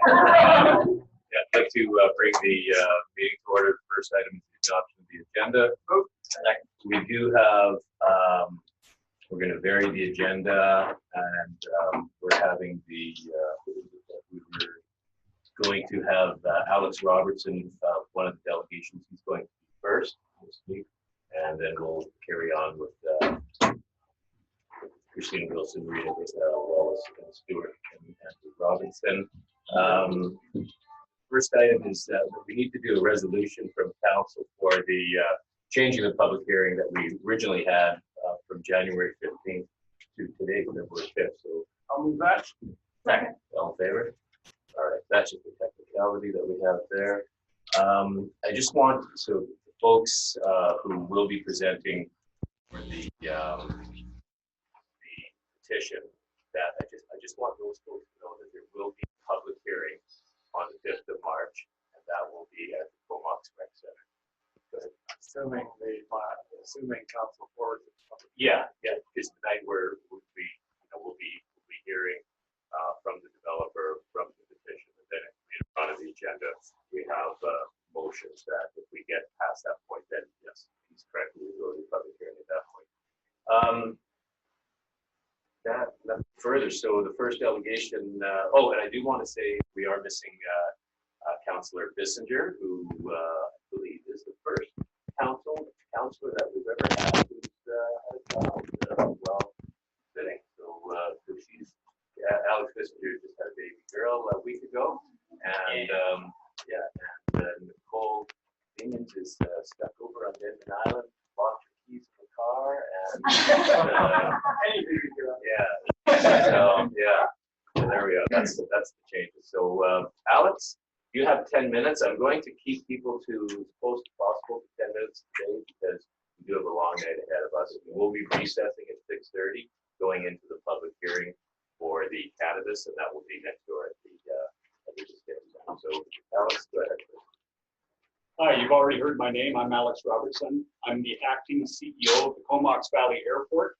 Yeah, I'd like to bring the meeting to order. The first item is the adoption of the agenda. We do have, we're going to vary the agenda, and we're having the, we were going to have Alex Robertson, one of the delegations. He's going to be first this week, and then we'll carry on with Christina Wilson, Rita Wallace, and Stuart and Robinson. First item is that we need to do a resolution from council for the changing the public hearing that we originally had from January 15th to today, February 5th. So I'll move that. Second. all in favor? All right, that's just the technicality that we have there. I just want, so the folks who will be presenting for the petition, that I just want those folks to know that there will be public hearings on the 5th of March, and that will be at the Comox Rec Center. Assuming council forwards. Yeah, because tonight we'll be hearing from the developer, from the petition, and then in front of the agenda we have motions that if we get past that point, then yes, he's correct, we will go to public hearing at that point. That further, so the first delegation. Oh, and I do want to say we are missing Councillor Bissinger, who I believe is the first councillor that we've ever had who's had a child while sitting. So she's Alex Bissinger just had a baby girl a week ago, and Nicole Dingens is stuck over on Denman Island, lost her keys in the car, and so there we go. That's the changes. So Alex, you have 10 minutes. I'm going to keep people to as close as possible to 10 minutes today because we do have a long night ahead of us. We'll be recessing at 6:30, going into the public hearing for the cannabis, and that will be next door at the So Alex, go ahead. Hi, you've already heard my name. I'm Alex Robertson. I'm the acting CEO of the Comox Valley Airport,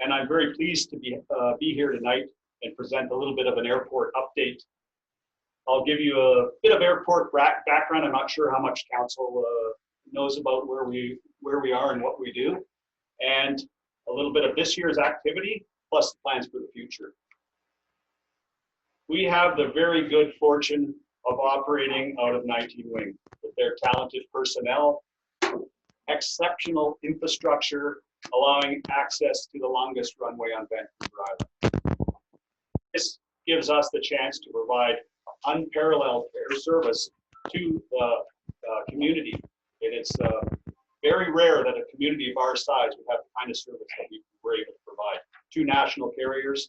and I'm very pleased to be here tonight and present a little bit of an airport update. I'll give you a bit of airport background. I'm not sure how much council knows about where we are and what we do, and a little bit of this year's activity plus the plans for the future. We have the very good fortune of operating out of 19 Wing with their talented personnel, exceptional infrastructure, allowing access to the longest runway on Vancouver Island. This gives us the chance to provide unparalleled air service to the community. And it's very rare that a community of our size would have the kind of service that we were able to provide. 2 national carriers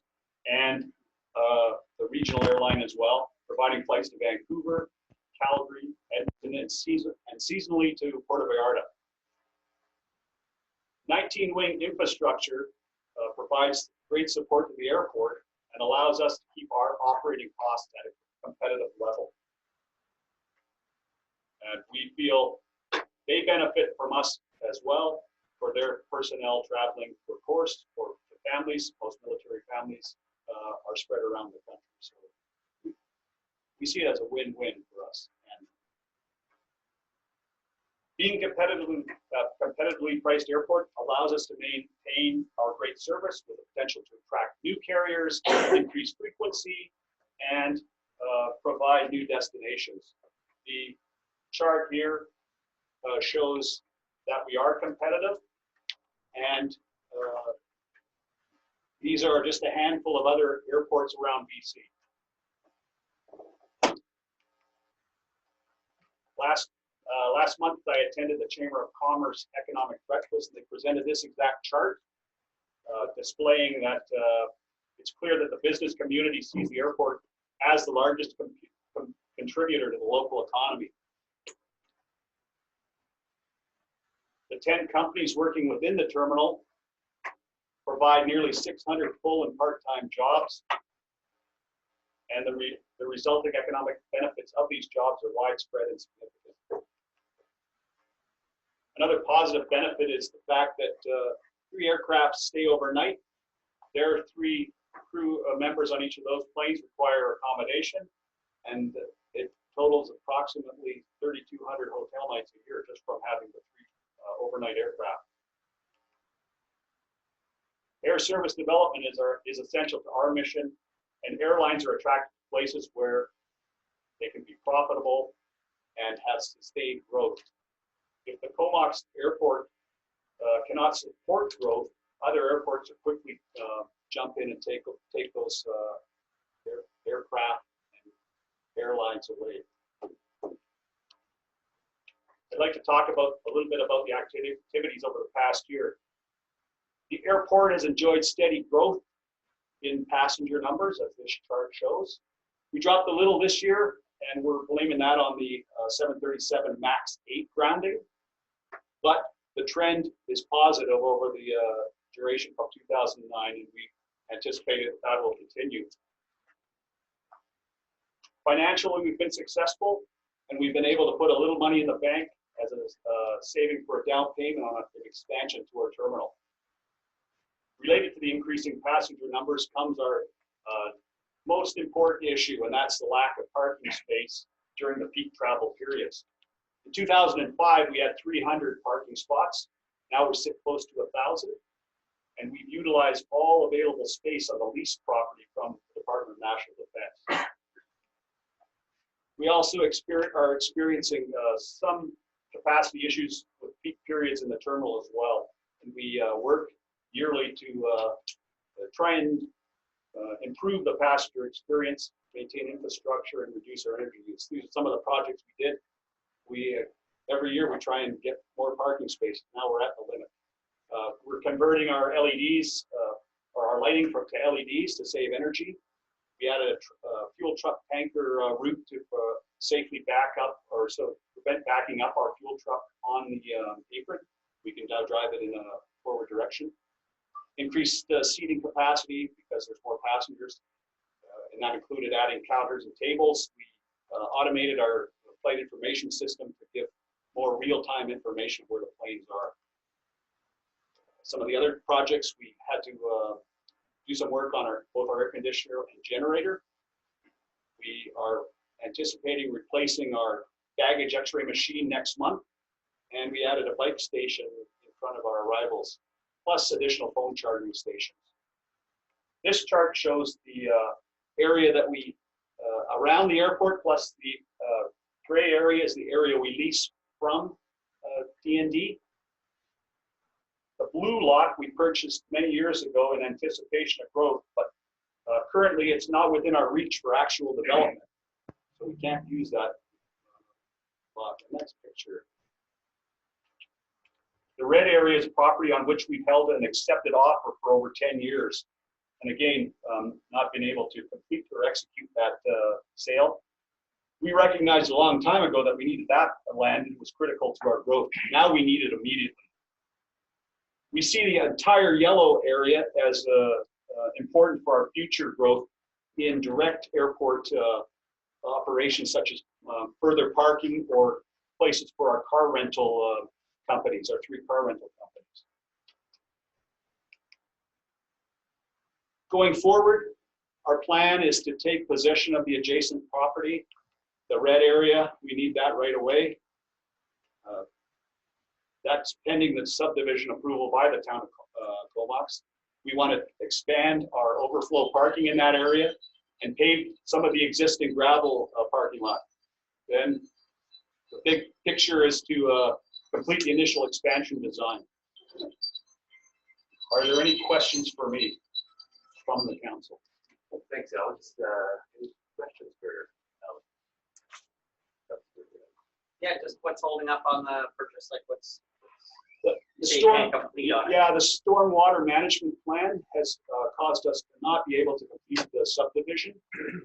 and the regional airline as well, providing flights to Vancouver, Calgary, Edmonton, and seasonally to Puerto Vallarta. 19 Wing infrastructure provides great support to the airport and allows us to keep our operating costs at a competitive level. And we feel they benefit from us as well for their personnel traveling for course, for the families. Most military families are spread around the country. So we see it as a win-win for us. And being competitively priced airport allows us to maintain our great service with the potential to attract new carriers, increase frequency, and provide new destinations. The chart here shows that we are competitive, and these are just a handful of other airports around BC. Last month, I attended the Chamber of Commerce Economic Breakfast, and they presented this exact chart, displaying that it's clear that the business community sees the airport as the largest contributor to the local economy. The 10 companies working within the terminal provide nearly 600 full and part-time jobs, and the resulting economic benefits of these jobs are widespread and significant. Another positive benefit is the fact that 3 aircraft stay overnight. There are 3 crew members on each of those planes require accommodation, and it totals approximately 3,200 hotel nights a year just from having the 3 overnight aircraft. Air service development is essential to our mission, and airlines are attracted to places where they can be profitable and have sustained growth. If the Comox Airport cannot support growth, other airports will quickly jump in and take those aircraft and airlines away. I'd like to talk a little bit about the activities over the past year. The airport has enjoyed steady growth in passenger numbers, as this chart shows. We dropped a little this year, and we're blaming that on the 737 MAX 8 grounding. But the trend is positive over the duration from 2009, and we anticipate that will continue. Financially, we've been successful, and we've been able to put a little money in the bank as a saving for a down payment on an expansion to our terminal. Related to the increasing passenger numbers comes our most important issue, and that's the lack of parking space during the peak travel periods. In 2005, we had 300 parking spots. Now we're sitting close to 1,000, and we've utilized all available space on the leased property from the Department of National Defense. We also are experiencing some capacity issues with peak periods in the terminal as well, and we work yearly to try and improve the passenger experience, maintain infrastructure, and reduce our energy use. These are some of the projects we did. Every year we try and get more parking space. Now we're at the limit. We're converting our LEDs or our lighting to LEDs to save energy. We added a fuel truck tanker route to safely back up, or so prevent backing up our fuel truck on the apron. We can now drive it in a forward direction. Increased seating capacity because there's more passengers, and that included adding counters and tables. We automated our flight information system to give more real-time information where the planes are. Some of the other projects, we had to do some work on both our air conditioner and generator. We are anticipating replacing our baggage x-ray machine next month, and we added a bike station in front of our arrivals, plus additional phone charging stations. This chart shows the area that we, around the airport, plus the gray area is the area we lease from TND. The blue lot we purchased many years ago in anticipation of growth, but currently it's not within our reach for actual development, so we can't use that lot. The next picture. The red area is property on which we've held an accepted offer for over 10 years. And again, not been able to complete or execute that sale. We recognized a long time ago that we needed that land. It was critical to our growth. Now we need it immediately. We see the entire yellow area as important for our future growth in direct airport operations, such as further parking or places for our car rental companies, our 3 car rental companies. Going forward, our plan is to take possession of the adjacent property. The red area, we need that right away. That's pending the subdivision approval by the town of Comox. We want to expand our overflow parking in that area and pave some of the existing gravel parking lot. Then the big picture is to complete the initial expansion design. Are there any questions for me from the council? Thanks, Alex. Any questions for Alex? Yeah, just what's holding up on the purchase? Like what's The so you storm, can't complete on it? yeah, the stormwater management plan has caused us to not be able to complete the subdivision.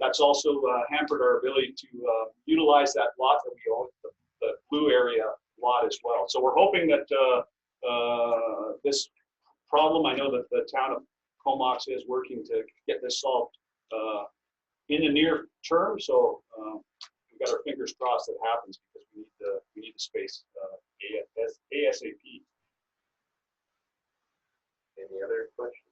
That's also hampered our ability to utilize that lot that we own, the blue area lot as well. So we're hoping that this problem, I know that the town of Comox is working to get this solved in the near term. So we've got our fingers crossed that happens, because we need the space ASAP. Any other questions?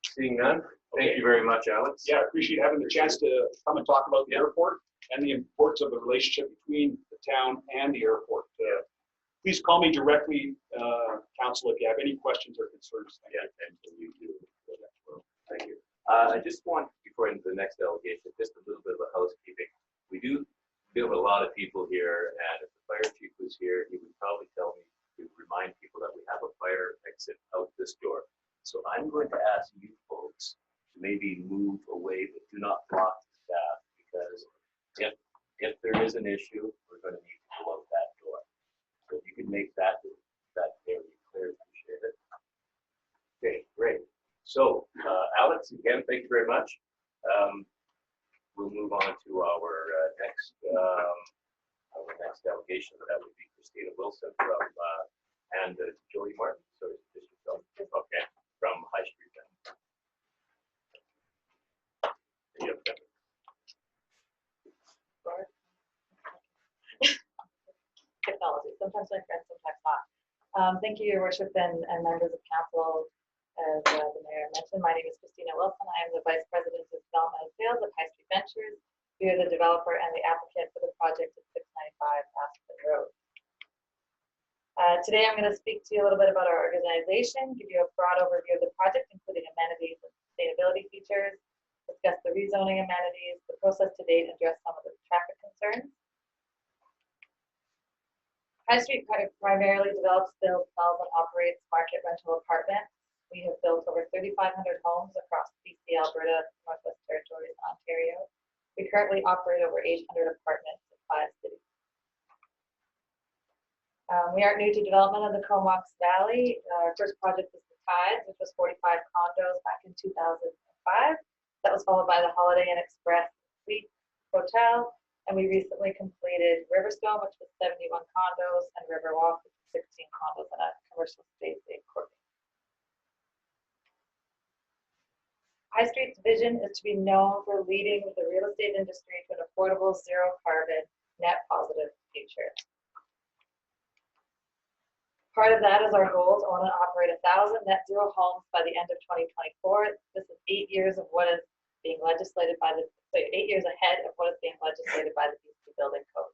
Seeing none, Thank you very much, Alex. Yeah, I appreciate having the chance to come and talk about the airport and the importance of the relationship between the town and the airport. Please call me directly, Council, if you have any questions or concerns. Thank you. Yeah, and you do. Thank you. I just want, before into the next delegation, just a little bit of a housekeeping. We have a lot of people here, and if the fire chief was here, he would probably tell me to remind people that we have a fire exit out this door. So I'm going to ask you folks to maybe move away, but do not block the staff, because if there is an issue, we're going to need to go out that door. So if you can make that area clear, appreciate it. Okay, great. So, Alex, again, thank you very much. We'll move on to our next delegation. That would be Christina Wilson from and Joey Martin. So, okay, from High Street. Yep. Technology. Sometimes my friends, sometimes not. Thank you, Your Worship, and members of council. As the mayor mentioned, my name is Christina Wilson. I am the Vice President of Development and Sales of High Street Ventures. We are the developer and the applicant for the project at 695 Aspen Road. Today, I'm going to speak to you a little bit about our organization, give you a broad overview of the project, including amenities and sustainability features, discuss the rezoning amenities, the process to date, and address some of the traffic concerns. High Street primarily develops, builds, sells, and operates market rental apartments. We have built over 3,500 homes across BC, Alberta, Northwest Territories, and Ontario. We currently operate over 800 apartments in 5 cities. We aren't new to development of the Comox Valley. Our first project was the Tides, which was 45 condos back in 2005. That was followed by the Holiday Inn Express Suite Hotel. And we recently completed Riverstone, which was 71 condos, and Riverwalk, which was 16 condos and a commercial space in Courtney. High Street's vision is to be known for leading the real estate industry to an affordable, zero carbon, net positive future. Part of that is our goal to own and operate 1,000 net zero homes by the end of 2024. This is 8 years of what is being legislated by 8 years ahead of what is being legislated by the BC Building Code.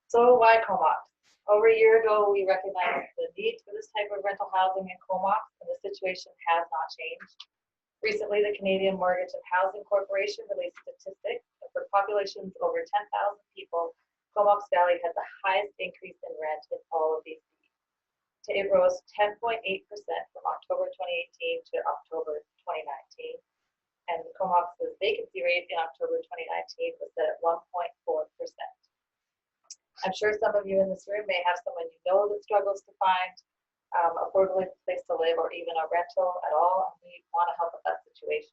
So why Comox? Over a year ago, we recognized the need for this type of rental housing in Comox, and the situation has not changed. Recently, the Canadian Mortgage and Housing Corporation released statistics that for populations over 10,000 people, Comox Valley had the highest increase in rent in all of BC. It rose 10.8% from October 2018 to October 2019, and Comox's vacancy rate in October 2019 was set at 1.4%. I'm sure some of you in this room may have someone you know that struggles to find affordably a place to live or even a rental at all, and we want to help with that situation.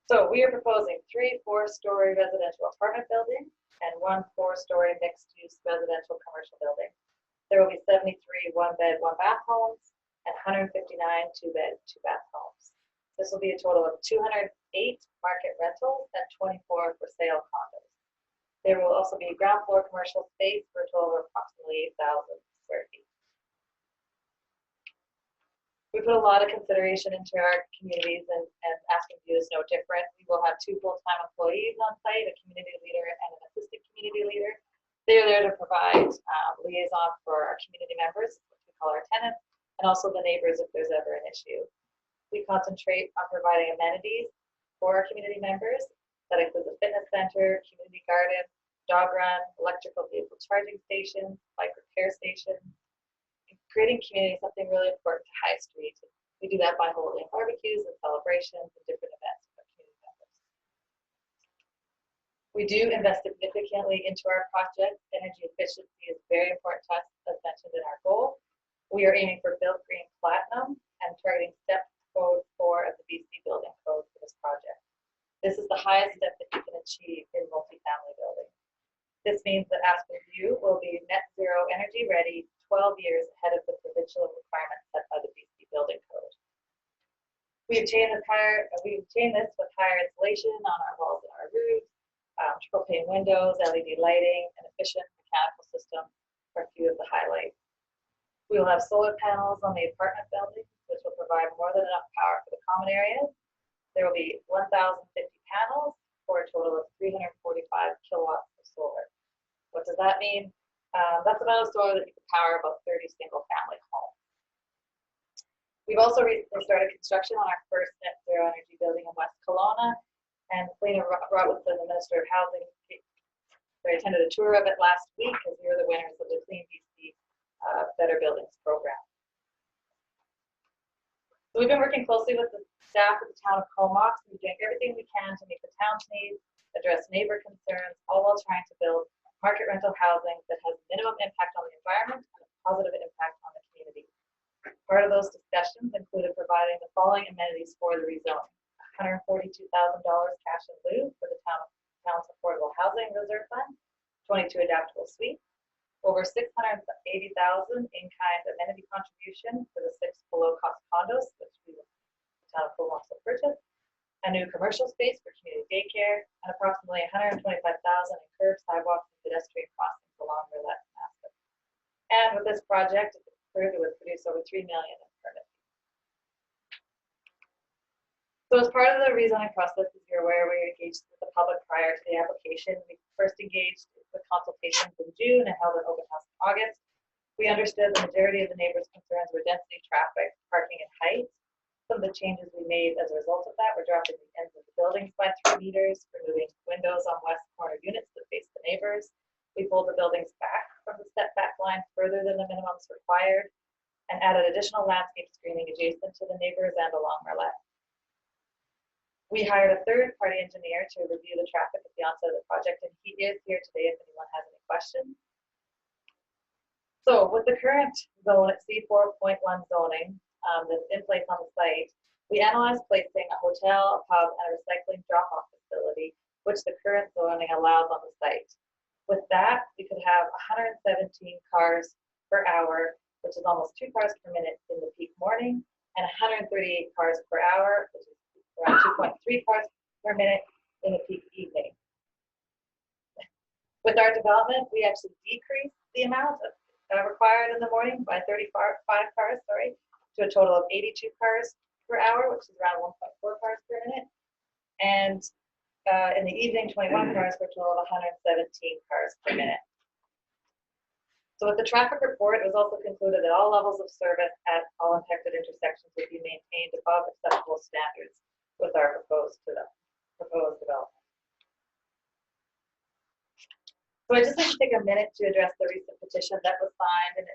So we are proposing 3 4-story residential apartment buildings and 1 4-story mixed-use residential commercial building. There will be 73 1-bed, 1-bath homes and 159 2-bed, 2-bath homes. This will be a total of 208 market rentals and 24 for sale condos. There will also be ground floor commercial space for a total of approximately 8,000 square feet. We put a lot of consideration into our communities, and Aspen View is no different. We will have 2 full-time employees on site, a community leader and an assistant community leader. They are there to provide liaison for our community members, which we call our tenants, and also the neighbors if there's ever an issue. We concentrate on providing amenities for our community members. That includes a fitness center, community garden, dog run, electrical vehicle charging stations, bike repair stations. Creating community is something really important to High Street. We do that by holding barbecues and celebrations and different events for community members. We do invest significantly into our project. Energy efficiency is very important to us, as mentioned in our goal. We are aiming for Built Green Platinum and targeting step code 4 of the BC Building Code for this project. This is the highest step that you can achieve in multifamily buildings. This means that Aspen View will be net zero energy ready 12 years ahead of the provincial requirements set by the BC Building Code. We obtain this with higher insulation on our walls and our roofs, triple pane windows, LED lighting, and efficient mechanical system are a few of the highlights. We will have solar panels on the apartment buildings which will provide more than enough power for the common areas. There will be 1,050 panels for a total of 345 kilowatts of solar. What does that mean? That's the amount of solar that you can power about 30 single-family homes. We've also recently started construction on our first net zero energy building in West Kelowna, and Selena Robinson, the Minister of Housing, I attended a tour of it last week as we were the winners of the Clean BC Better Buildings program. So we've been working closely with the staff at the town of Comox. We're doing everything we can to meet the town's needs, address neighbor concerns, all while trying to build market rental housing that has minimum impact on the environment and a positive impact on the community. Part of those discussions included providing the following amenities for the rezoning: $142,000 cash in lieu for the town's affordable housing reserve fund, 22 adaptable suites, over $680,000 in-kind amenity contribution for the 6 below-cost condos, which the town of Comox will purchase, a new commercial space for community daycare, and approximately $125,000 in curb, sidewalks, and pedestrian crossings along Roulette and Aspen. And with this project, if approved, it would produce over $3 million in permits. So as part of the rezoning process, as you're aware, we engaged with the public prior to the application. We first engaged with consultations in June and held an open house in August. We understood the majority of the neighbors' concerns were density, traffic, parking, and height. Some of the changes we made as a result of that were dropping the ends of the buildings by 3 meters, removing windows on west corner units that face the neighbors. We pulled the buildings back from the setback line further than the minimums required, and added additional landscape screening adjacent to the neighbors and along Roulette. We hired a third-party engineer to review the traffic at the onset of the project, and he is here today if anyone has any questions. So with the current zone at C4.1 zoning that's in place on the site, we analyzed placing a hotel, a pub, and a recycling drop-off facility, which the current zoning allows on the site. With that, we could have 117 cars per hour, which is almost 2 cars per minute in the peak morning, and 138 cars per hour, which is around 2.3 cars per minute in the peak evening. With our development, we actually decreased the amount required in the morning by 35 cars, to a total of 82 cars per hour, which is around 1.4 cars per minute. And in the evening, 21 cars for a total of 117 cars per minute. So with the traffic report, it was also concluded that all levels of service at all impacted intersections would be maintained above acceptable standards with our proposed development. So I just like to take a minute to address the recent petition that was signed, and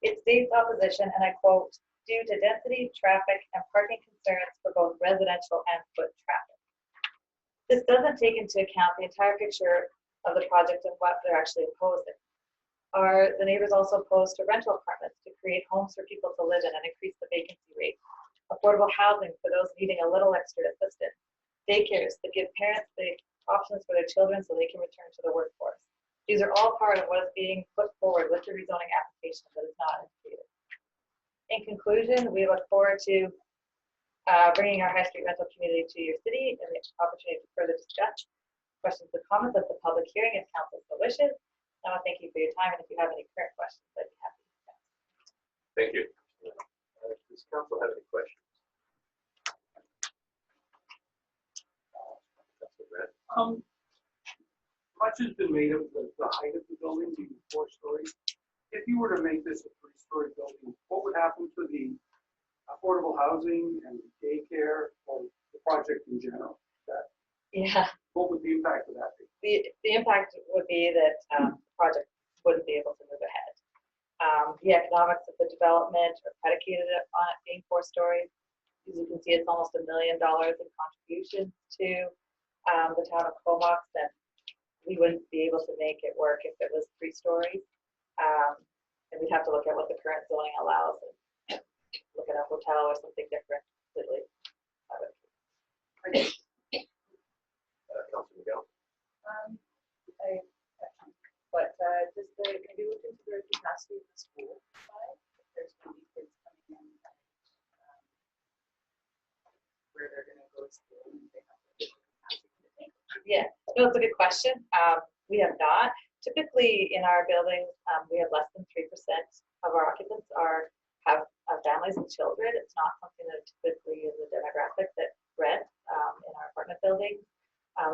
it states opposition, and I quote, "due to density, traffic, and parking concerns for both residential and foot traffic." This doesn't take into account the entire picture of the project and what they're actually opposing. The neighbors also opposed to rental apartments to create homes for people to live in and increase the vacancy rate, affordable housing for those needing a little extra assistance, daycares that give parents the options for their children so they can return to the workforce. These are all part of what is being put forward with the rezoning application that is not indicated. In conclusion, we look forward to bringing our high street rental community to your city and the opportunity to further discuss questions and comments at the public hearing if council so wishes. I want to thank you for your time, and if you have any current questions, I'd be happy to discuss. Thank you. Does council have any questions? Much has been made of the height of the building being 4 stories. If you were to make this a 3-story building, what would happen to the affordable housing and daycare or the project in general? Yeah. What would the impact of that be? The impact would be that the project wouldn't be able to move ahead. The economics of the development are predicated on it being 4 stories. As you can see, it's almost $1 million in contributions to the town of Comox, and we wouldn't be able to make it work if it was 3 stories. And we'd have to look at what the current zoning allows and look at a hotel or something different completely. Councilor Miguel? Does the maybe look into the capacity of the school side? If there's going to be kids coming in where they're going to go to school and they have the capacity to take them. Yeah, no, it's a good question. We have not. Typically in our buildings, we have less than 3% of our occupants have families and children. It's not something that typically is a demographic that rent in our apartment buildings.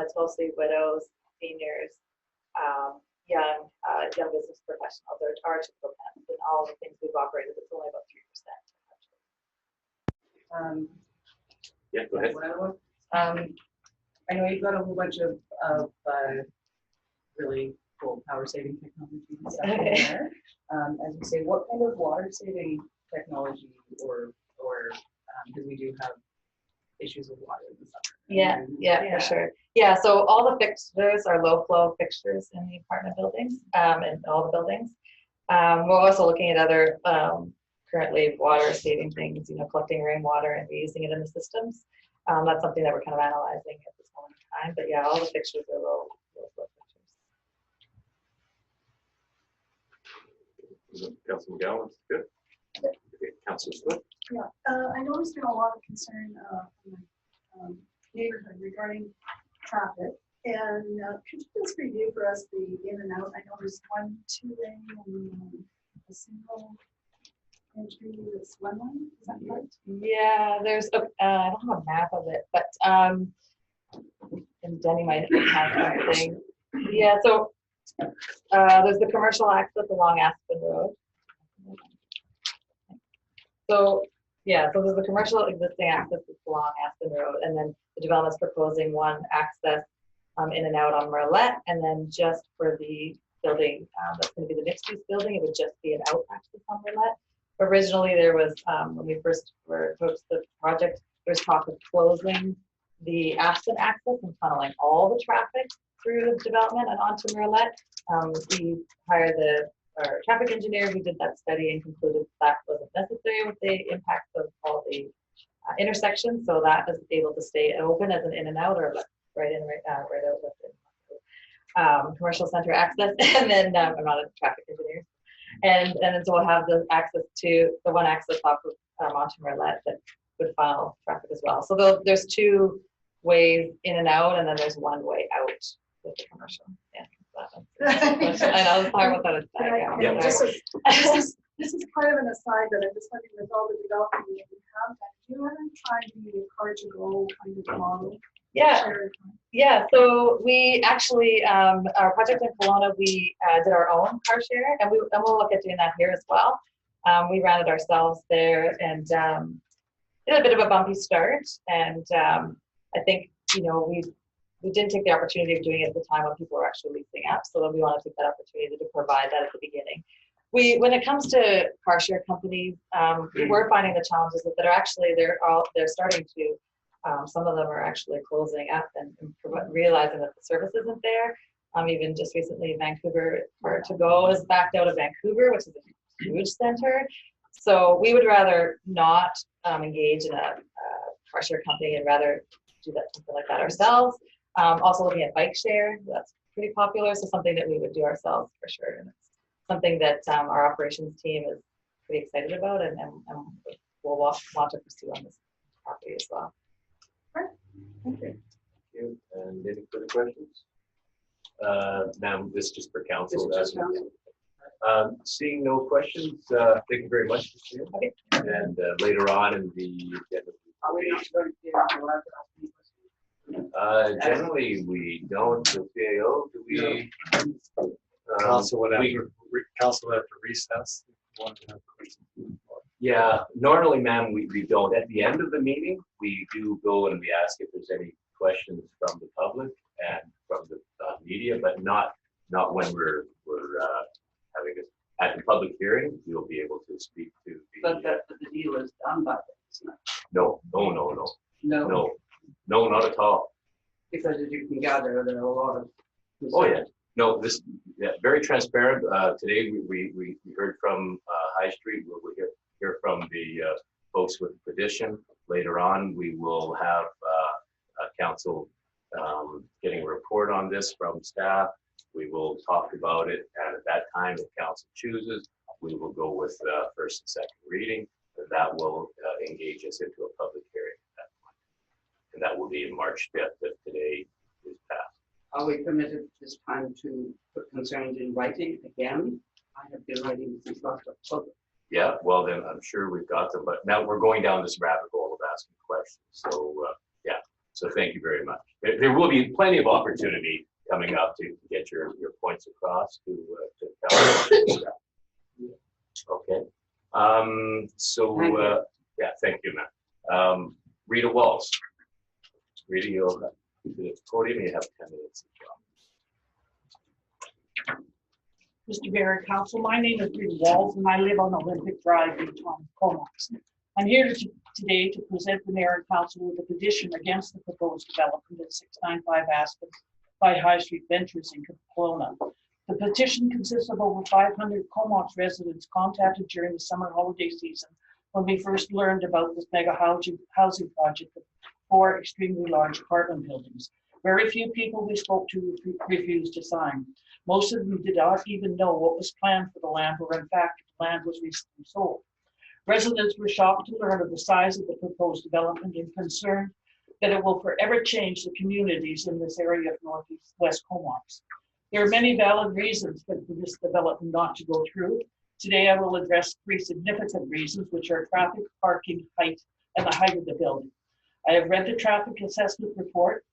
It's mostly widows, seniors, young business professionals, or our typical tenants, and all the things we've operated. It's only about 3%. Yeah, go ahead. I know you've got a whole bunch of really cool power saving technology and stuff in there. As you say, what kind of water saving technology or because we do have issues with water in the summer. Yeah, for sure. Yeah, so all the fixtures are low flow fixtures in the apartment buildings, in all the buildings. We're also looking at other currently water saving things, collecting rainwater and reusing it in the systems. That's something that we're kind of analyzing at this moment in time. But yeah, all the fixtures are low flow fixtures. Councilor McGowan, good. Okay, Councilor Swift. Yeah, I noticed there's a lot of concern from my neighborhood regarding traffic. And could you just review for us the in and out? I know there's 1 2-lane and a single entry that's 1 lane. Is that correct? Yeah, there's I don't have a map of it, but and Denny might have something. Yeah, so there's the commercial access along Aspen Road. So so there's the commercial existing access along Aspen Road, and then the development's proposing one access in and out on Merlette, and then just for the building that's going to be the mixed-use building, it would just be an out access on Merlette. Originally, there was when we first were approached the project, there was talk of closing the Aspen access and funneling all the traffic through the development and onto Merlette. We hired our traffic engineer who did that study and concluded that wasn't necessary with the impacts of all the intersections. So that is able to stay open as an in and out, or right out with commercial center access. And then I'm not a traffic engineer. And then so we'll have the access to the one access off of onto Merlette that would funnel traffic as well. So there's 2 ways in and out, and then there's 1 way out with the commercial. Yeah. I know, sorry about that. Yeah. This is kind of an aside, but I'm just wondering with all the development that we have, do you ever try to be a car-to-go kind of model? Yeah, so we actually, our project in Kelowna, we did our own car share, and we'll look at doing that here as well. We ran it ourselves there, and it had a bit of a bumpy start, and I think, we didn't take the opportunity of doing it at the time when people were actually leasing up, so we want to take that opportunity to provide that at the beginning. When it comes to car share companies, we're finding the challenges that are actually, they're starting to, some of them are actually closing up and realizing that the service isn't there. Even just recently, Vancouver Car2Go has backed out of Vancouver, which is a huge center. So we would rather not engage in a car share company and rather do something like that ourselves. Also looking at bike share, that's pretty popular. So something that we would do ourselves for sure. And it's something that our operations team is pretty excited about, and we'll want to pursue on this property as well. Right. Thank you. Thank you. And any further questions? Ma'am, this is just for council. Seeing no questions, thank you very much, Christine. Okay. And later on in the agenda. Are we not going to be allowed to ask any questions? Generally, we don't. The CAO, do we? Council would have to recess. Yeah, normally, ma'am, we don't. At the end of the meeting, we do go and we ask if there's any questions from the public and from the media, but not when we're having it at the public hearing. We'll be able to speak to the. But the deal is done by then, isn't it? No, not at all. Because as you can gather, there are a lot of. Oh yeah, no, very transparent. Today we heard from High Street. We'll hear from the folks with the petition. Later on, we will have council getting a report on this from staff. We will talk about it, and at that time, if council chooses, we will go with first and second reading, and that will engage us into a public hearing at that point. And that will be in March 5th if today is passed. Are we permitted this time to put concerns in writing again? I have been writing since last October. Yeah, well then, I'm sure we've got them, but now we're going down this rabbit hole of asking questions. So, yeah, so thank you very much. There will be plenty of opportunity coming up to get your points across to tell. Okay. So, yeah, thank you, Matt. Rita Walsh. Rita, you'll go to the podium. You have 10 minutes. Mr. Mayor, Council, my name is Rita Walls and I live on Olympic Drive in Comox. I'm here today to present the Mayor and Council with a petition against the proposed development at 695 Aspen by High Street Ventures in Kelowna. The petition consists of over 500 Comox residents contacted during the summer holiday season when we first learned about this mega housing project of 4 extremely large apartment buildings. Very few people we spoke to refused to sign. Most of them did not even know what was planned for the land, or in fact, the land was recently sold. Residents were shocked to learn of the size of the proposed development and concerned that it will forever change the communities in this area of Northeast West Comox. There are many valid reasons for this development not to go through. Today, I will address 3 significant reasons, which are traffic, parking, height, and the height of the building. I have read the traffic assessment report,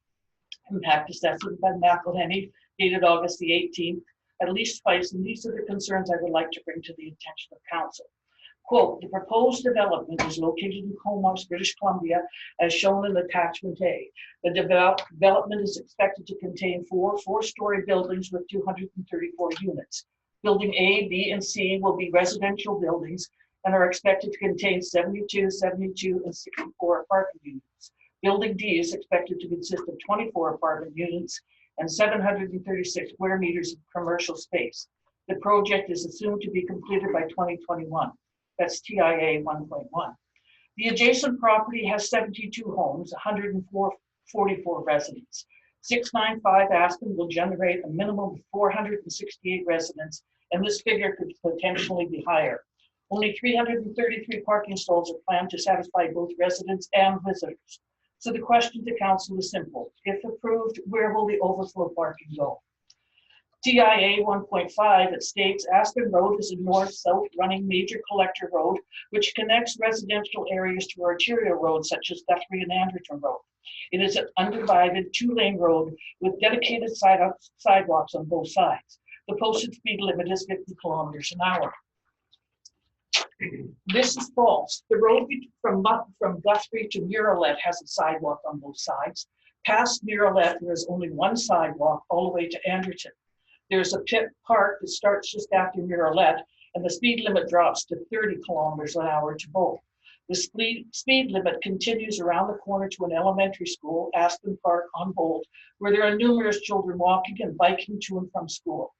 impact assessment by McElhenney, dated August the 18th, at least twice, and these are the concerns I would like to bring to the attention of Council. Quote, the proposed development is located in Comox, British Columbia, as shown in attachment A. The development is expected to contain 4 4-story buildings with 234 units. Building A, B, and C will be residential buildings and are expected to contain 72, 72, and 64 apartment units. Building D is expected to consist of 24 apartment units and 736 square meters of commercial space. The project is assumed to be completed by 2021. That's TIA 1.1. The adjacent property has 72 homes, 144 residents. 695 Aspen will generate a minimum of 468 residents, and this figure could potentially be higher. Only 333 parking stalls are planned to satisfy both residents and visitors. So the question to Council is simple. If approved, where will the overflow parking go? TIA 1.5, it states Aspen Road is a north-south running major collector road which connects residential areas to arterial roads such as Guthrie and Anderton Road. It is an undivided 2-lane road with dedicated sidewalks on both sides. The posted speed limit is 50 kilometers an hour. This is false. The road from Guthrie to Muralette has a sidewalk on both sides. Past Muralette, there is only one sidewalk all the way to Anderton. There's a pit park that starts just after Muralette, and the speed limit drops to 30 kilometers an hour to both. The speed limit continues around the corner to an elementary school, Aspen Park on Bolt, where there are numerous children walking and biking to and from school.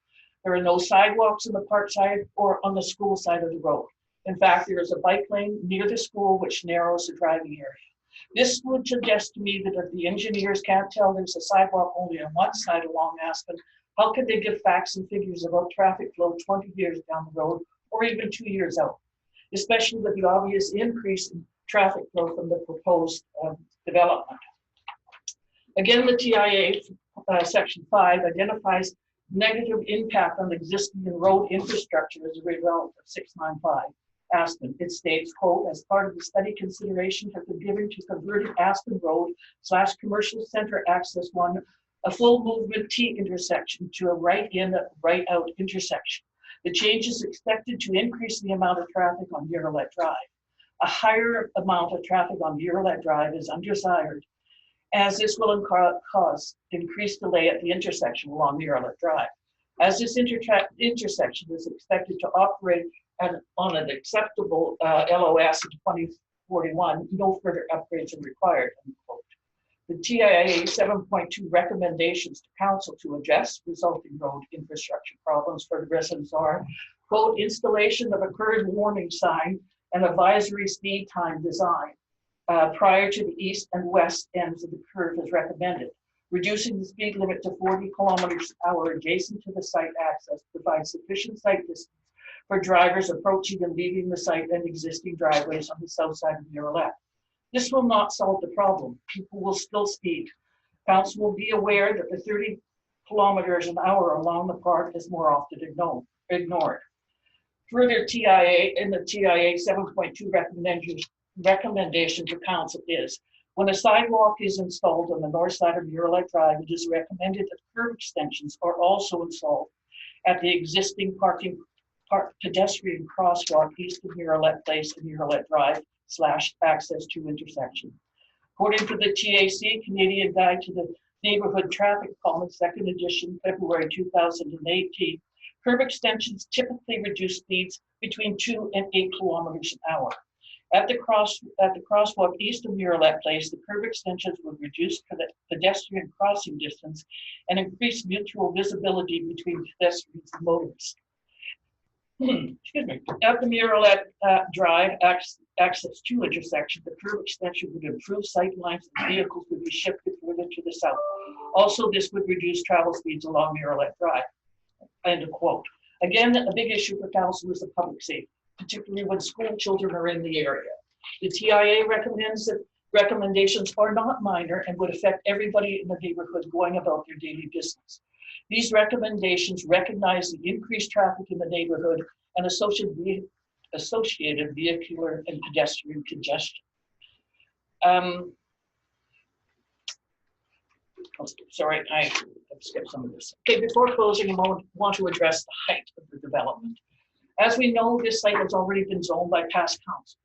There are no sidewalks on the park side or on the school side of the road. In fact, there is a bike lane near the school which narrows the driving area. This would suggest to me that if the engineers can't tell there's a sidewalk only on one side along Aspen, how could they give facts and figures about traffic flow 20 years down the road or even 2 years out, especially with the obvious increase in traffic flow from the proposed development? Again, the TIA section 5 identifies negative impact on existing road infrastructure as a result of 695 Aspen. It states, quote, as part of the study, consideration has been given to converting Aspen Road / Commercial Center Access 1, a full movement T intersection, to a right in, right out intersection. The change is expected to increase the amount of traffic on Muralette Drive. A higher amount of traffic on Muralette Drive is undesired, as this will cause increased delay at the intersection along Muralette Drive. As this intersection is expected to operate on an acceptable LOS in 2041, no further upgrades are required, unquote. The TIA 7.2 recommendations to Council to address resulting road infrastructure problems for the residents are, quote, installation of a curb warning sign and advisory speed time design prior to the east and west ends of the curve as recommended. Reducing the speed limit to 40 kilometers an hour adjacent to the site access provides sufficient site distance for drivers approaching and leaving the site and existing driveways on the south side of Muralette. This will not solve the problem. People will still speed. Council will be aware that the 30 kilometers an hour along the park is more often ignored. Further, TIA in the TIA 7.2 recommendation to council is when a sidewalk is installed on the north side of Murrelet Drive, it is recommended that curb extensions are also installed at the existing pedestrian crosswalk east of Murrelet Place and Murrelet Drive / access to intersection. According to the TAC, Canadian Guide to the Neighborhood Traffic Calming, 2nd edition, February 2018, curb extensions typically reduce speeds between 2 and 8 kilometers an hour. At the crosswalk east of Murrelet Place, the curb extensions would reduce pedestrian crossing distance and increase mutual visibility between pedestrians and motorists. Excuse me. At the Murrelet Drive access to intersection, the curb extension would improve sight lines and vehicles would be shifted further to the south. Also, this would reduce travel speeds along Murrelet Drive. End of quote. Again, a big issue for council is the public safety, particularly when school children are in the area. The TIA recommends that recommendations are not minor and would affect everybody in the neighborhood going about their daily business. These recommendations recognize the increased traffic in the neighborhood and associated vehicular and pedestrian congestion. Sorry, I skipped some of this. Okay, before closing, I want to address the height of the development. As we know, this site has already been zoned by past council.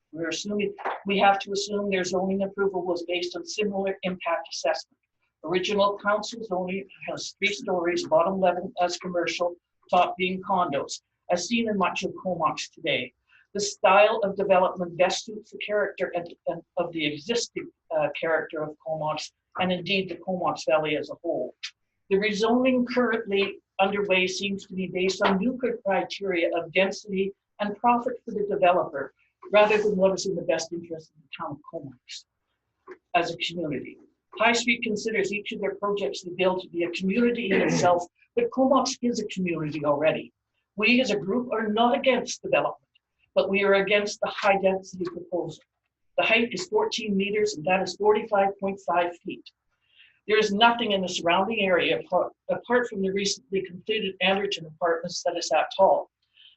We have to assume their zoning approval was based on similar impact assessment. Original council zoning has 3 stories, bottom level as commercial, top being condos, as seen in much of Comox today. The style of development best suits the character of the existing character of Comox, and indeed the Comox Valley as a whole. The rezoning currently underway seems to be based on new criteria of density and profit for the developer, rather than what is in the best interest of the town of Comox as a community. High Street considers each of their projects they build to be a community in itself, but Comox is a community already. We as a group are not against development, but we are against the high density proposal. The height is 14 meters and that is 45.5 feet. There is nothing in the surrounding area apart from the recently completed Anderton apartments that is that tall.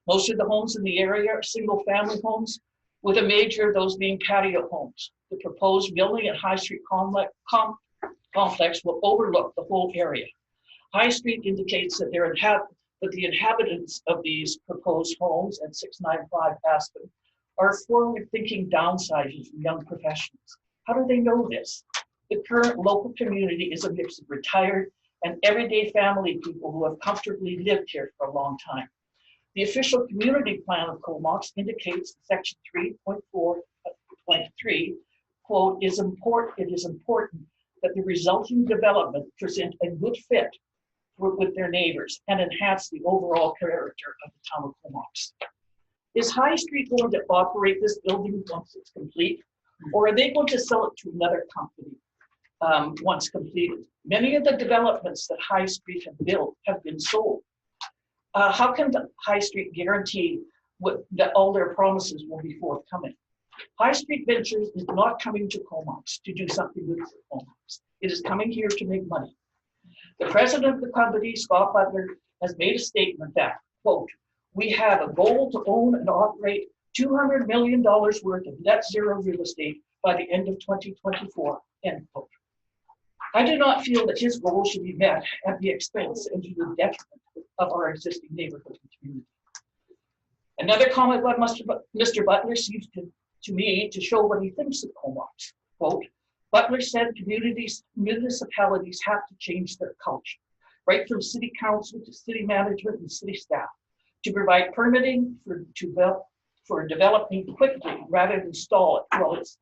Most of the homes in the area are single family homes, with a major of those being patio homes. The proposed building at High Street complex will overlook the whole area. High Street indicates that the inhabitants of these proposed homes at 695 Aspen are forward-thinking downsizers from young professionals. How do they know this? The current local community is a mix of retired and everyday family people who have comfortably lived here for a long time. The official community plan of Comox indicates in section 3.4.3, quote, it is important that the resulting development present a good fit with their neighbors and enhance the overall character of the town of Comox. Is High Street going to operate this building once it's complete, or are they going to sell it to another company once completed? Many of the developments that High Street have built have been sold. How can the High Street guarantee that all their promises will be forthcoming? High Street Ventures is not coming to Comox to do something good for Comox. It is coming here to make money. The president of the company, Scott Butler, has made a statement that, quote, we have a goal to own and operate $200 million worth of net zero real estate by the end of 2024, end quote. I do not feel that his goal should be met at the expense and to the detriment of our existing neighborhood and community. Another comment by Mr. Butler seems to me to show what he thinks of Comox. Quote, Butler said municipalities have to change their culture, right from city council to city management and city staff, to provide permitting for developing quickly rather than stall it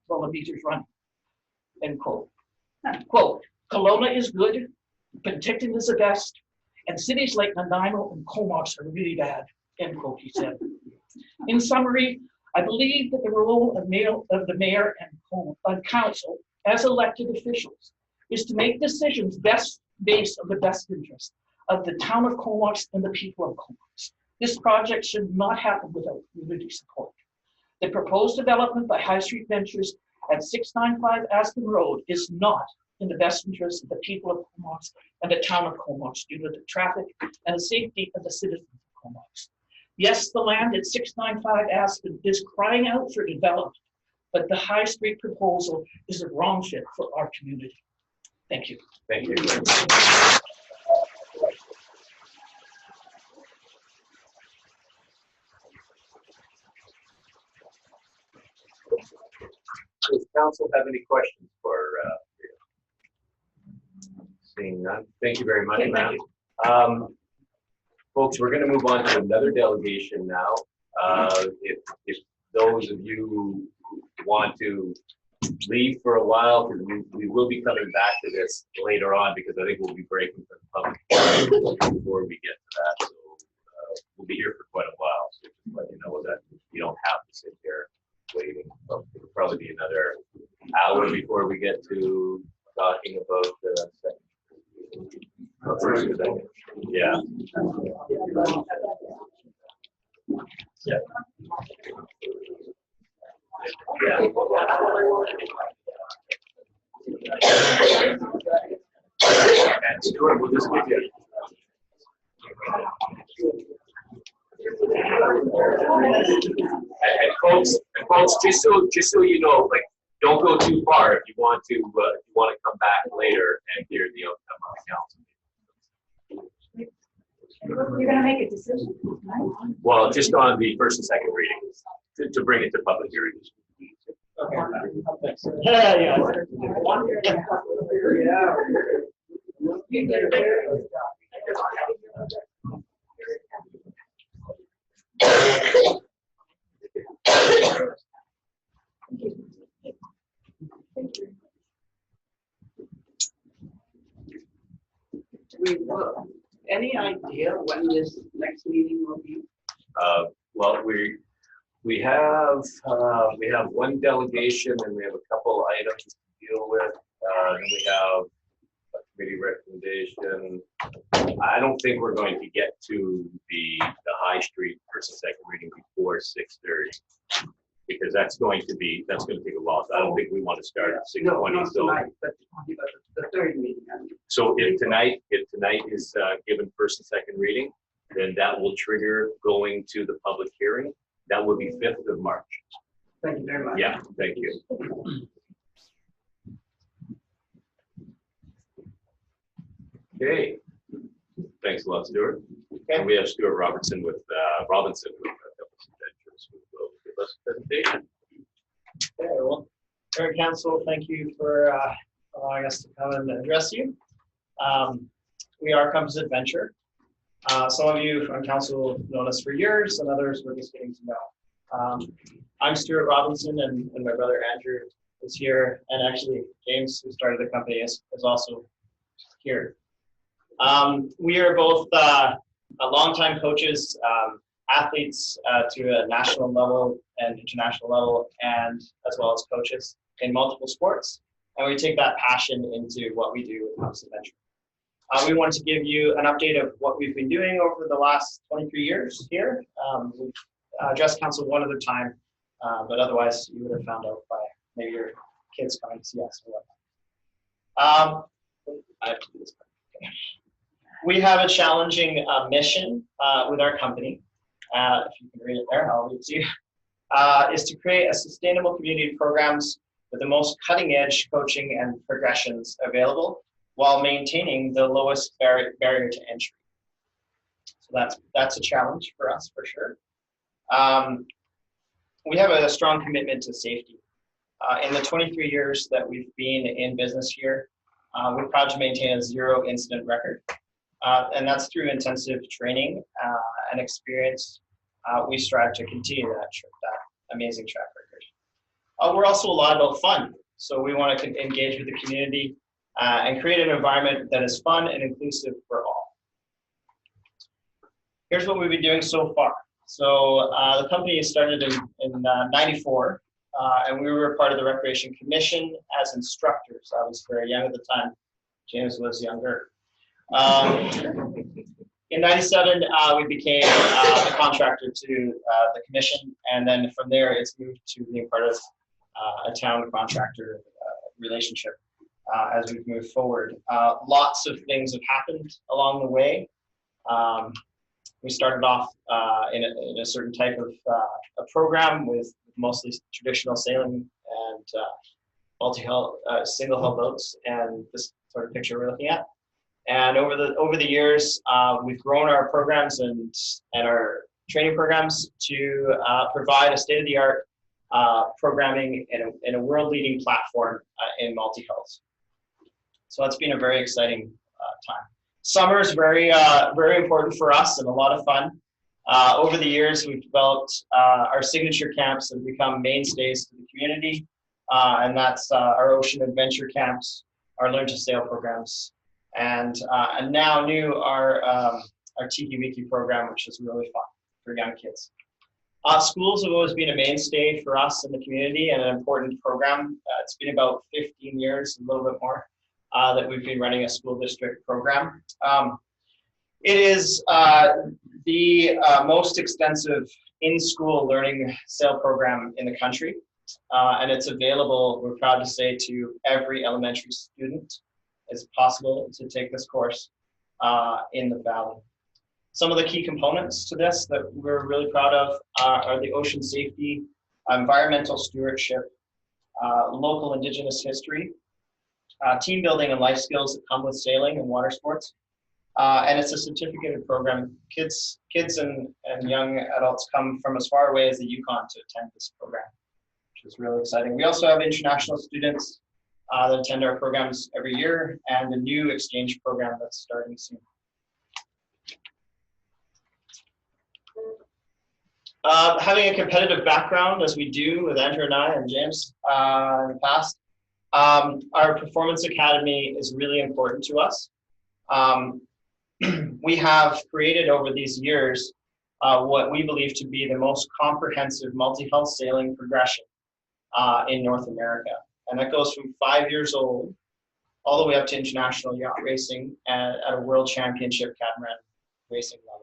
while the meter's running, end quote. Quote, Kelowna is good, Penticton is the best, and cities like Nanaimo and Comox are really bad, end quote, he said. In summary, I believe that the role of the mayor and council as elected officials is to make decisions based on the best interest of the town of Comox and the people of Comox. This project should not happen without community support. The proposed development by High Street Ventures at 695 Aspen Road is not in the best interest of the people of Comox and the town of Comox due to the traffic and the safety of the citizens of Comox. Yes, the land at 695 Aspen is crying out for development, but the High Street proposal is a wrong fit for our community. Thank you. Thank you. Does council have any questions for seeing none? Thank you very much, Okay, ma'am. thank Folks, we're going to move on to another delegation now. If those of you who want to leave for a while, because we will be coming back to this later on, because I think we'll be breaking for the public before we get to that. So we'll be here for quite a while. So just let you know that you don't have to sit here waiting. It'll probably be another hour before we get to talking about the second. Yeah. Yeah. Yeah. And Stuart, we'll just give you. And folks, just so you know, like, don't go too far if you want to come back later and hear the outcome of the council. You're gonna make a decision tonight? Well, just on the first and second reading, to bring it to public hearing. Any idea when this next meeting will be? Well, we have one delegation and we have a couple items to deal with. And we have a committee recommendation. I don't think we're going to get to the High Street first and second reading before 6:30, because that's going to take a while. I don't think we want to start at 6:20. So The third meeting. So if tonight is given first and second reading, then that will trigger going to the public hearing. That will be 5th of March. Thank you very much. Yeah, thank you. Okay. Thanks a lot, Stuart. And we have Stuart Robinson with Douglas Adventures, who will give us a presentation. Okay, well, Mayor and Council, thank you for allowing us to come and address you. We are Compass Adventure. Some of you on council have known us for years, and others we're just getting to know. I'm Stuart Robinson, and my brother Andrew is here, and actually James, who started the company, is also here. We are both longtime coaches, athletes to a national level and international level, and as well as coaches in multiple sports. And we take that passion into what we do with Compass Adventure. We want to give you an update of what we've been doing over the last 23 years here. We've addressed council one other time, but otherwise you would have found out by maybe your kids coming to see us or whatnot. I have to do this part. Okay. We have a challenging mission with our company. If you can read it there, I'll read it to you. Is to create a sustainable community programs with the most cutting-edge coaching and progressions available, while maintaining the lowest barrier to entry. So that's a challenge for us, for sure. We have a strong commitment to safety. In the 23 years that we've been in business here, we're proud to maintain a 0 incident record. And that's through intensive training and experience. We strive to continue that amazing track record. We're also a lot about fun. So we want to engage with the community and create an environment that is fun and inclusive for all. Here's what we've been doing so far. So the company started in 94, and we were part of the Recreation Commission as instructors. I was very young at the time. James was younger. In 97, we became a contractor to the commission, and then from there, it's moved to being part of a town contractor relationship. As we've moved forward. Lots of things have happened along the way. We started off in a certain type of a program with mostly traditional sailing and multi-hull, single-hull boats, and this sort of picture we're looking at. And over the years, we've grown our programs and our training programs to provide a state-of-the-art programming in a world-leading platform in multi-hulls. So that's been a very exciting time. Summer is very important for us and a lot of fun. Over the years, we've developed our signature camps that have become mainstays to the community, and that's our ocean adventure camps, our Learn to Sail programs, and now new our Tiki Wiki program, which is really fun for young kids. Schools have always been a mainstay for us in the community and an important program. It's been about 15 years, a little bit more, that we've been running a school district program. It is the most extensive in-school learning sail program in the country, and it's available, we're proud to say, to every elementary student. It's possible to take this course in the Valley. Some of the key components to this that we're really proud of are the ocean safety, environmental stewardship, local Indigenous history, team building and life skills that come with sailing and water sports. And it's a certificated program. Kids and young adults come from as far away as the Yukon to attend this program, which is really exciting. We also have international students that attend our programs every year, and a new exchange program that's starting soon. Having a competitive background, as we do with Andrew and I and James in the past, our Performance Academy is really important to us. We have created over these years what we believe to be the most comprehensive multi-hull sailing progression in North America. And that goes from 5 years old all the way up to international yacht racing at a world championship catamaran racing level.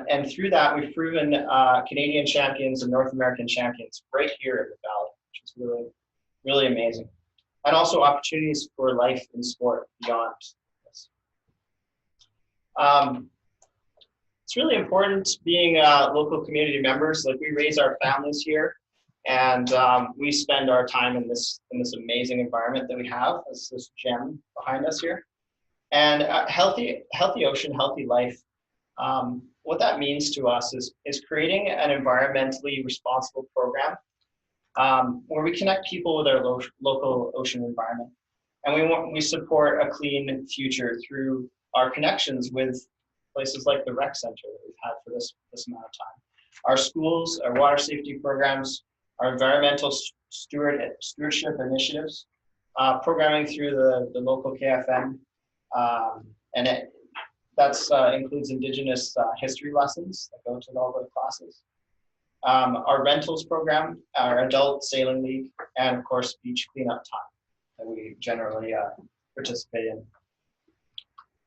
And through that, we've proven Canadian champions and North American champions right here in the Valley, which is really, really amazing. And also opportunities for life in sport beyond this. It's really important being local community members. Like, we raise our families here, and we spend our time in this amazing environment that we have, as this gem behind us here. And healthy ocean, healthy life. What that means to us is creating an environmentally responsible program where we connect people with our local ocean environment. And we support a clean future through our connections with places like the rec center that we've had for this amount of time. Our schools, our water safety programs, our environmental stewardship initiatives, programming through the local KFN, and that includes Indigenous history lessons that go to all the classes. Our rentals program, our adult sailing league, and of course, beach cleanup time that we generally participate in.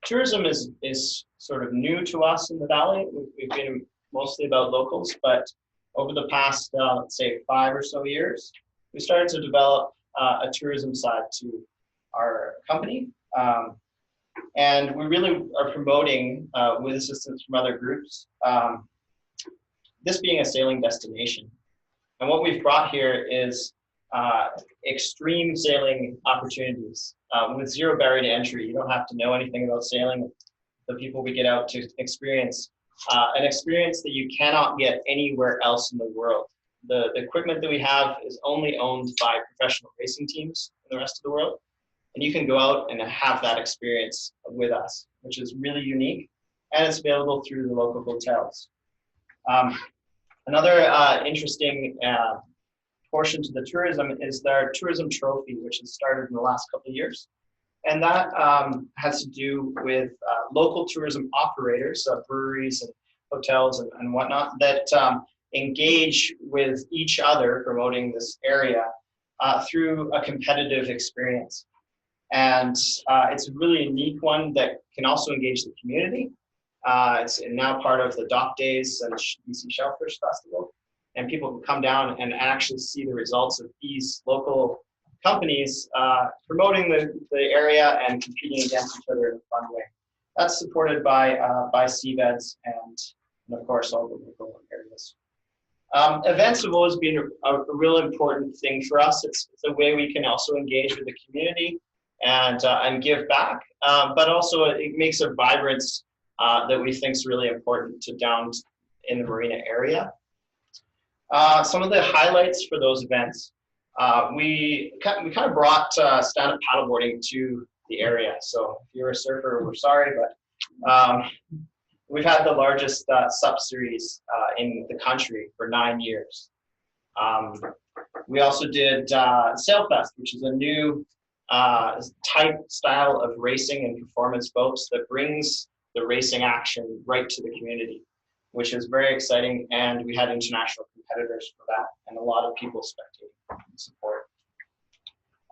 Tourism is sort of new to us in the Valley. We've been mostly about locals, but over the past, let's say, 5 or so years, we started to develop a tourism side to our company. And we really are promoting, with assistance from other groups, this being a sailing destination. And what we've brought here is extreme sailing opportunities with zero barrier to entry. You don't have to know anything about sailing. The people we get out to experience an experience that you cannot get anywhere else in the world. The equipment that we have is only owned by professional racing teams in the rest of the world. And you can go out and have that experience with us, which is really unique. And it's available through the local hotels. Another interesting portion to the tourism is their tourism trophy, which has started in the last couple of years. And that has to do with local tourism operators, breweries and hotels and whatnot, that engage with each other promoting this area through a competitive experience. And it's a really unique one that can also engage the community. It's now part of the Dock Days and BC Shellfish Festival. And people can come down and actually see the results of these local companies promoting the area and competing against each other in a fun way. that's supported by CVEDs and of course all the local areas. Events have always been a real important thing for us. It's a way we can also engage with the community and give back, but also it makes a vibrance that we think is really important to down in the marina area. Some of the highlights for those events, we kind of brought stand-up paddleboarding to the area. So if you're a surfer, we're sorry, but we've had the largest SUP series in the country for 9 years. We also did Sailfest, which is a new style of racing and performance boats that brings the racing action right to the community, which is very exciting. And we had international competitors for that and a lot of people spectating and support.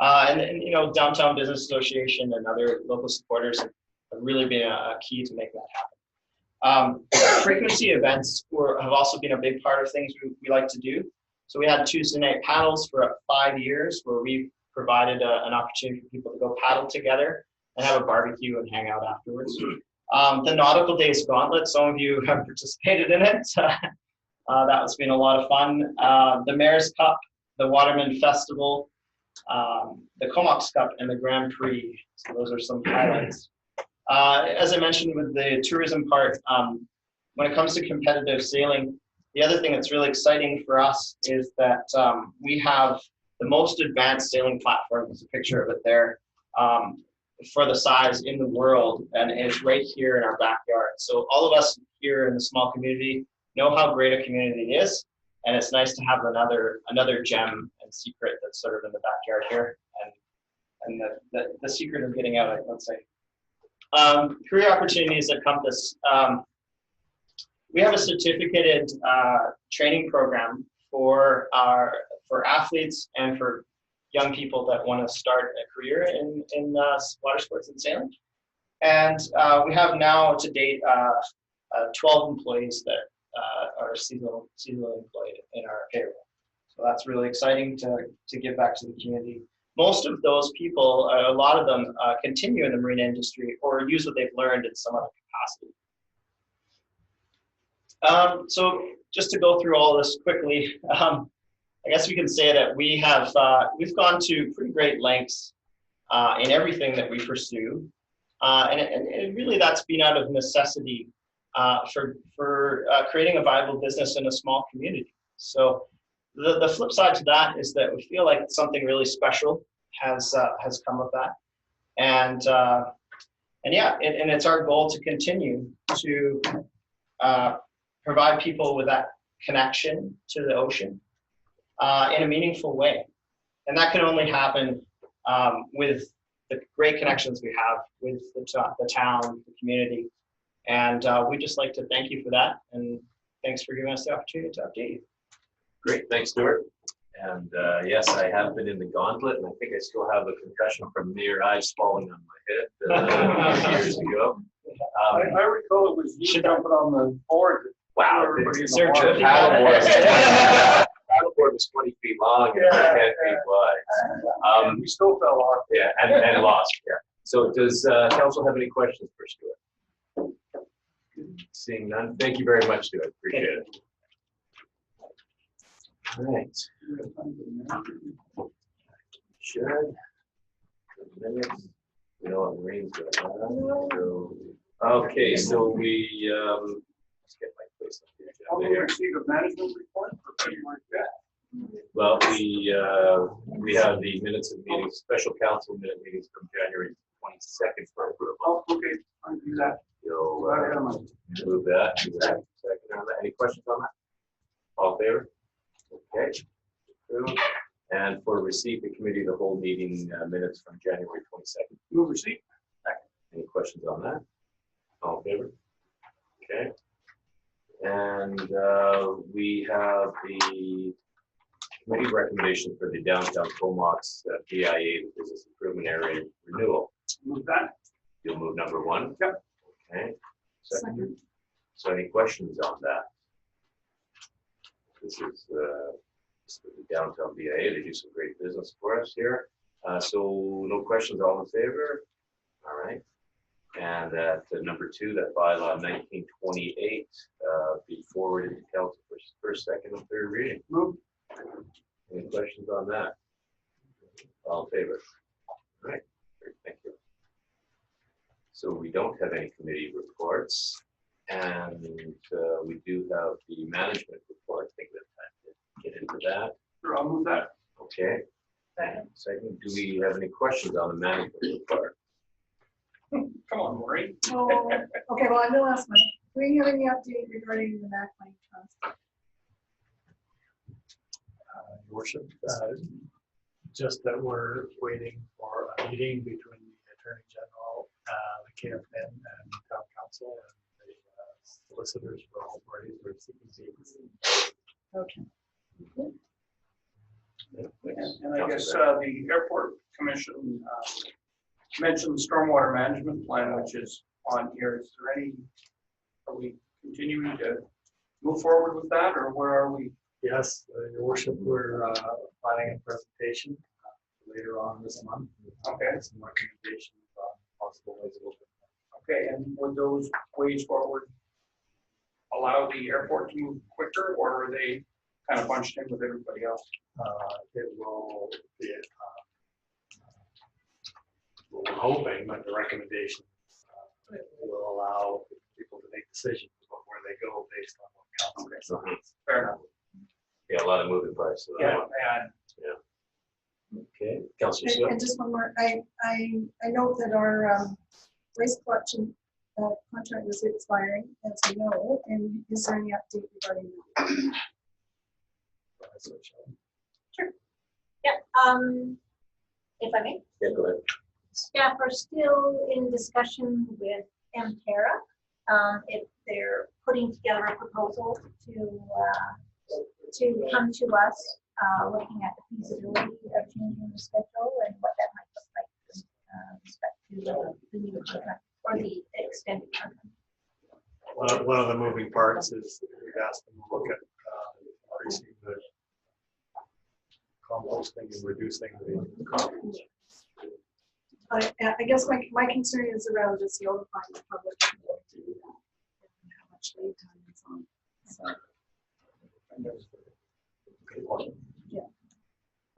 And you know, Downtown Business Association and other local supporters have really been a key to make that happen. Frequency events have also been a big part of things we like to do. So we had Tuesday night paddles for 5 years where we provided an opportunity for people to go paddle together and have a barbecue and hang out afterwards. The Nautical Days Gauntlet, some of you have participated in it. That's been a lot of fun. The Mayor's Cup, the Waterman Festival, the Comox Cup, and the Grand Prix. So those are some highlights. As I mentioned with the tourism part, when it comes to competitive sailing, the other thing that's really exciting for us is that we have the most advanced sailing platform. There's a picture of it there for the size in the world, and it's right here in our backyard. So all of us here in the small community know how great a community it is, and it's nice to have another gem and secret that's sort of in the backyard here, and the secret of getting out, let's say. Career opportunities at Compass. We have a certificated training program for athletes and for young people that want to start a career in water sports and sailing. And we have now to date 12 employees that are seasonally employed in our payroll. So that's really exciting to give back to the community. Most of those people, a lot of them continue in the marine industry or use what they've learned in some other capacity. So just to go through all this quickly, I guess we can say that we've gone to pretty great lengths in everything that we pursue. And really that's been out of necessity for creating a viable business in a small community. So the flip side to that is that we feel like something really special has come of that. And yeah, and it's our goal to continue to provide people with that connection to the ocean in a meaningful way. And that can only happen with the great connections we have with the town, the community. And we'd just like to thank you for that. And thanks for giving us the opportunity to update you. Great, thanks, Stuart. And yes, I have been in the gauntlet, and I think I still have a concussion from mere ice falling on my head years ago. I recall it was you jumping on the board. Wow, Search the paddleboard was 20 feet long and 10 feet wide. We still fell off. Yeah, and lost. Yeah. So does council have any questions for Stuart? Seeing none, thank you very much, Stuart. Appreciate it. All right. Should. Minutes. We know what rain's going on. So, okay, so we let's get my place up here. I'll receive a management report for February 5th. Well, we have the minutes of meetings, special council meetings from January 22nd for approval. Oh, okay, I'll do that. You'll move that. Second on that. Any questions on that? All in favor? Okay. Approved. And for receipt, the committee of the whole meeting minutes from January 22nd. Move receipt. Second. Any questions on that? All in favor? Okay. And we have the committee recommendation for the downtown Comox BIA, the business improvement area renewal. Move that. You'll move number 1? Yep. Okay. Second. So any questions on that? This is the downtown BIA. They do some great business for us here. So no questions, all in favor? All right. And that number 2, that bylaw 1928 be forwarded to council for first, second, and third reading. Move. Any questions on that? All in favor? All right, great, thank you. So we don't have any committee reports, and we do have the management report. I think we have time to get into that. Sure, I'll move that. Okay. Second, do we have any questions on the management report? Come on, Maureen. Oh, okay, well, I'm the last one. Do we have any update regarding the Mac Mine Trust? Your Worship, just that we're waiting for a meeting between the Attorney General, the KFN, and Town Council, and the solicitors for all parties who are seeking dates. Okay. And I guess the airport commission mentioned the stormwater management plan, which is on here. Is there any, are we continuing to move forward with that, or where are we? Yes, Your Worship, we're planning a presentation later on this month. Okay. Some recommendations on possible ways of opening. Okay, and would those ways forward allow the airport to move quicker, or are they kind of bunched in with everybody else? It will be, we're hoping that the recommendations will allow people to make decisions about where they go based on what council decides. Fair enough. Yeah, a lot of moving parts. So Yeah, and Okay, Councilor Swift. And just one more, I note that our waste collection contract is expiring, as you know, and is there any update regarding that? Yeah, if I may, Yeah, go ahead. staff are still in discussion with Mterra. If they're putting together a proposal to come to us, looking at the feasibility of changing the schedule and what that might look like with respect to the new contract or the extended contract. One of the moving parts is we've asked them to look at increasing the composting and reducing the compost. I guess my concern is around just notifying the public to do that, and how much lead time is on. So,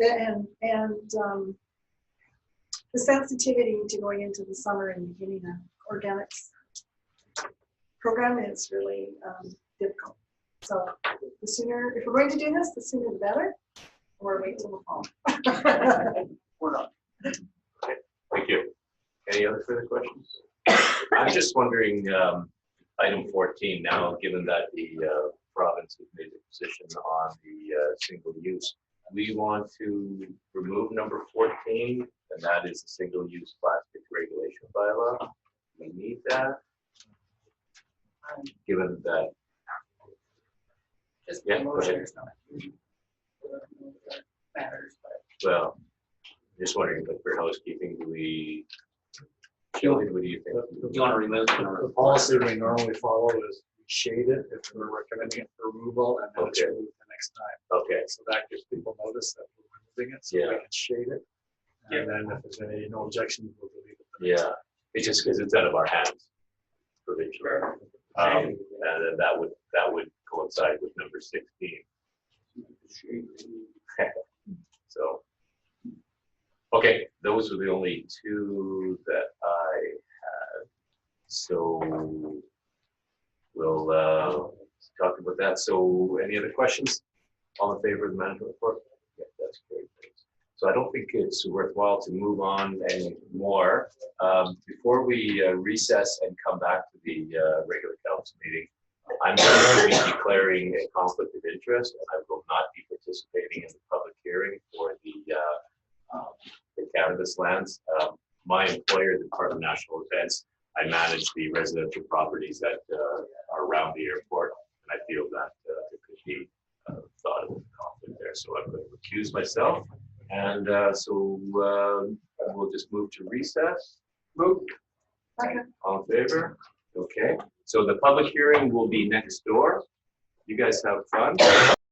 yeah, and the sensitivity to going into the summer and beginning an organics program is really difficult. So the sooner, if we're going to do this, the sooner the better, or wait till the fall. we're not. Thank you. Any other further questions? I'm just wondering, item 14 now, given that the province has made a position on the single use, we want to remove number 14, and that is the single-use plastic regulation bylaw. We need that, given that. Just Yeah, the go ahead. motion is not matters, but Well, just wondering, but for housekeeping, do we? Shelley, what do you think? Do you want to remove the policy we normally follow is we shade it if we're recommending it for removal, and then it's Okay. removed the next time. Okay, So that gives people notice that we're removing it, so Yeah. we can shade it. Yeah. And then if there's any no objections, we'll delete it. the next yeah, it's just because it's out of our hands. Provincially. Sure. And then that would coincide with number 16. So, okay, those are the only two that I had. So we'll talk about that. So any other questions? All in favor of the management report? Yeah, that's great. Thanks. So I don't think it's worthwhile to move on any more. Before we recess and come back to the regular council meeting, I'm going to be declaring a conflict of interest, and I will not be participating in the public hearing for the cannabis lands. My employer, the Department of National Defense, I manage the residential properties that are around the airport, and I feel that it could be thought of as a conflict there. So I'm going to recuse myself, and so we'll just move to recess. Move. All in favor? Okay. So the public hearing will be next door. You guys have fun.